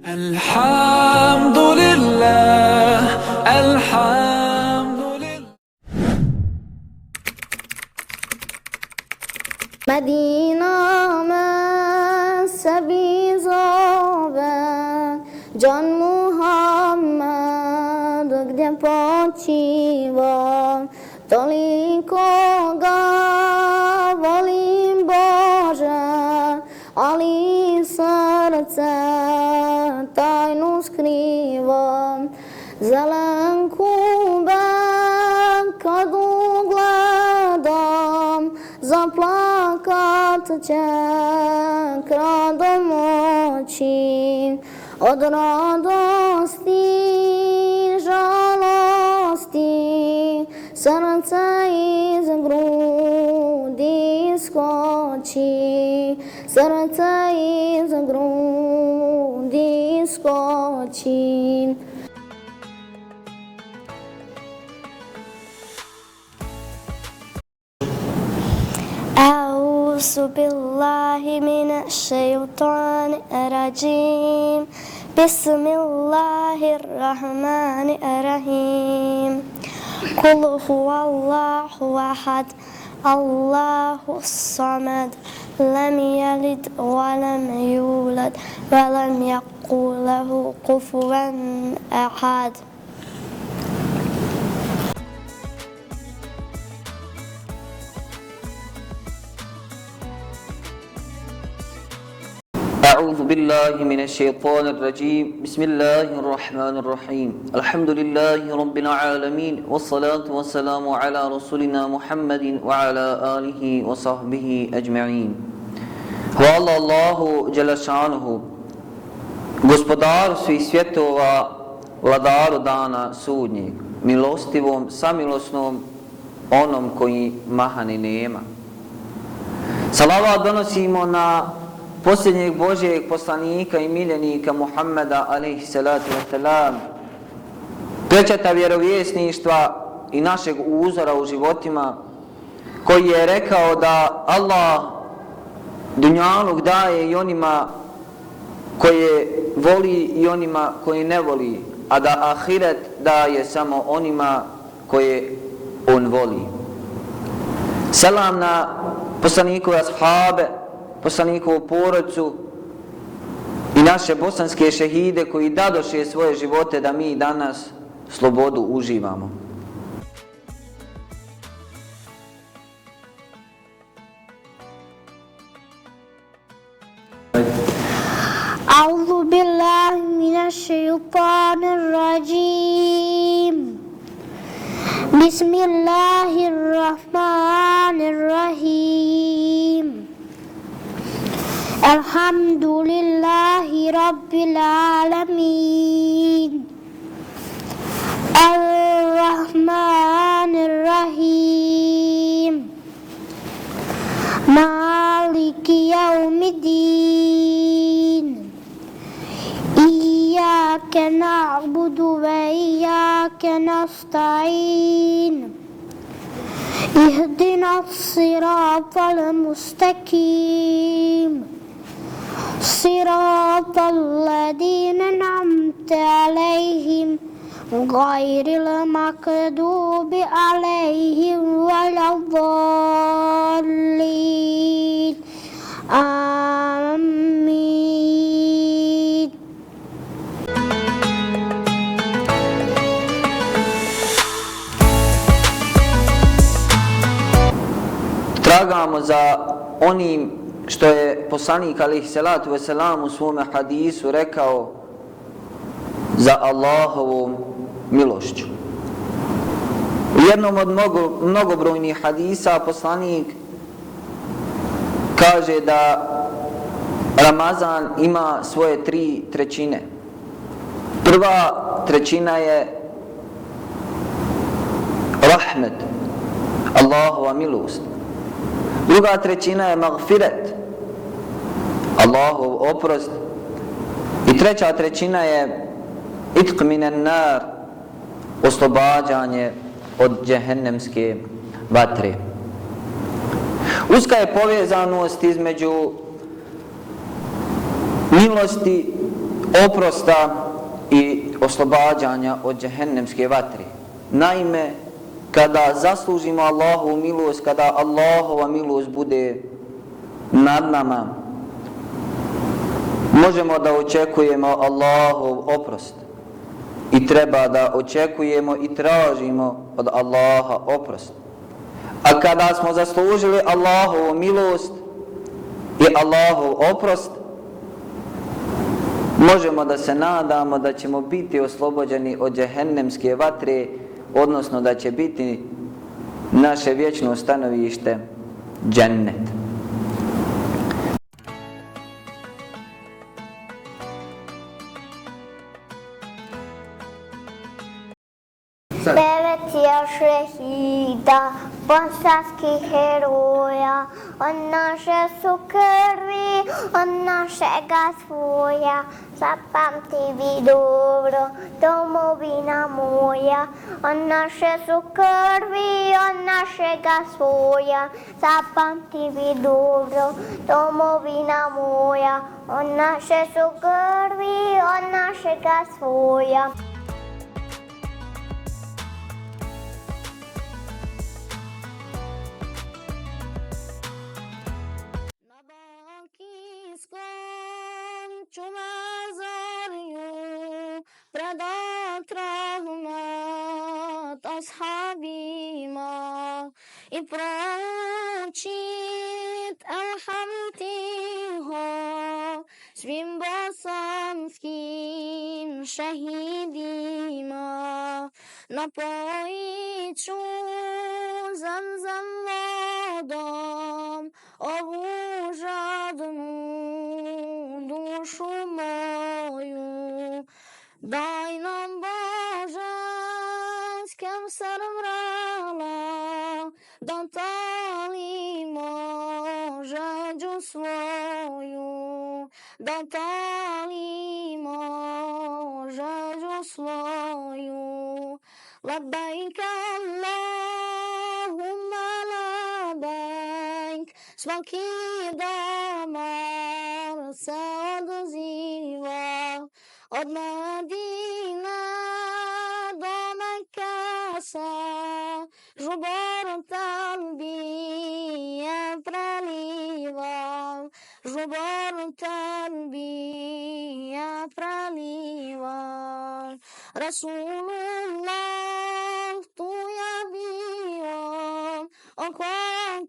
الحمد لله الحمد لله Medina mezhebi zove, Can Muhammed gdje počiva, toliko ga volim Bože, ali srce tajnu skriva. Zelen kubek kad ugledam, zaplakat će kradom oči, od radosti i žalosti srce iz grudi skoči, srce iz grudi skoči. أعوذ بالله من الشيطان الرجيم بسم الله الرحمن الرحيم قل هو الله أحد الله الصمد لم يلد ولم يولد ولم يكن له كفوا أحد. أعوذ بالله من الشيطان الرجيم بسم الله الرحمن الرحيم الحمد لله رب العالمين والصلاة والسلام على رسولنا محمد وعلى آله وصحبه أجمعين. Hvala Allahu Đelešanuhu, gospodaru svih svjetova, vladaru dana sudnjeg, milostivom, samilosnom, onom koji mahani nema. Salavat donosimo na posljednjeg Božjeg poslanika i miljenika Muhammeda alejhi salatu vesselam, pečata vjerovjesništva i našeg uzora u životima, koji je rekao da Allah dunjaluk daje i onima koje voli i onima koji ne voli, a da ahiret daje samo onima koje on voli. Selam na poslanikove ashabe, poslanikovu porodcu i naše bosanske šehide koji dadoše svoje živote da mi danas slobodu uživamo. أعوذ بالله من الشيطان الرجيم بسم الله الرحمن الرحيم الحمد لله رب العالمين الرحمن الرحيم مالك يوم الدين إياك نعبد وإياك نستعين اهدنا الصراط المستقيم صراط الذين أنعمت عليهم غير المغضوب عليهم ولا الضالين آمين. Tragamo za onim što je poslanik alejhi salatu vesselam u svome hadisu rekao za Allahovom milošću. U jednom od mnogobrojnih hadisa poslanik kaže da Ramazan ima svoje 3/3. Prva trećina je rahmet, Allahova milost. Druga trećina je magfiret, Allahov oprost. I treća trećina je itq minan nar, oslobađanje od džehennemske vatre. Uska je povezanost između milosti oprosta i oslobađanja od džehennemske vatre. Naime, kada zaslužimo Allahovu milost, kada Allahova milost bude nad nama, možemo da očekujemo Allahov oprost i treba da očekujemo i tražimo od Allaha oprost. A kada smo zaslužili Allahovu milost i Allahov oprost, možemo da se nadamo da ćemo biti oslobođeni od džehennemske vatre, odnosno da će biti naše vječno stanovište džennet. Devet je šehida, bosanskih heroja, od naše su krvi, od našega svoja. Zapamti vi dobro, domovina moja, od naše su krvi, od našega svoja. Zapamti vi dobro, domovina moja, od naše su krvi, od našega svoja. Pred rahmat ashabima i pročit alhamdiho svim bosanskim šehidima. Napojit ću zamzam vodom ovu žadnu dušu moju. Daj nam Bože s Kevser vrala, da talimo žeđu svoju, da talimo žeđu svoju. Labbaik Allahumma labbaik, svaki damar se odaziva. Od Medine do Mekke se žubor talbije preliva, žubor talbije preliva. Rasulullah tu je bio, oko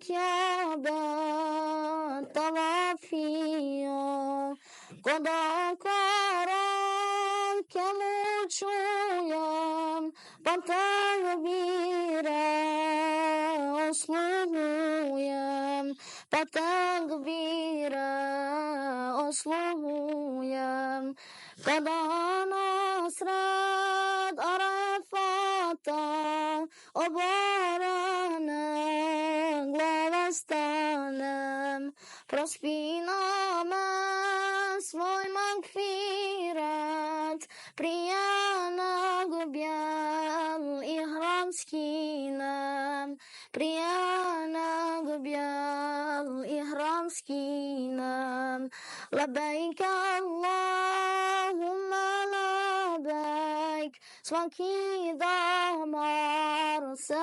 Kjebe tavafio, kod koranke čujem, pa takbire osluhujem, pa takbire osluhujem. Kada nasred Arafata oborene glave stanem, prospina me svoj magfiret, prije nego bijel ihram skinem, prije nego bijel ihram skinem. Labbaik Allahumma labbaik, svaki damar se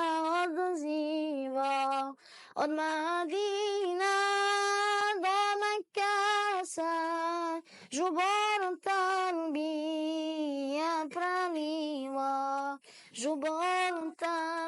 odaziva. Od Medine do Mekke se žubor talbije preliva, žubor talbije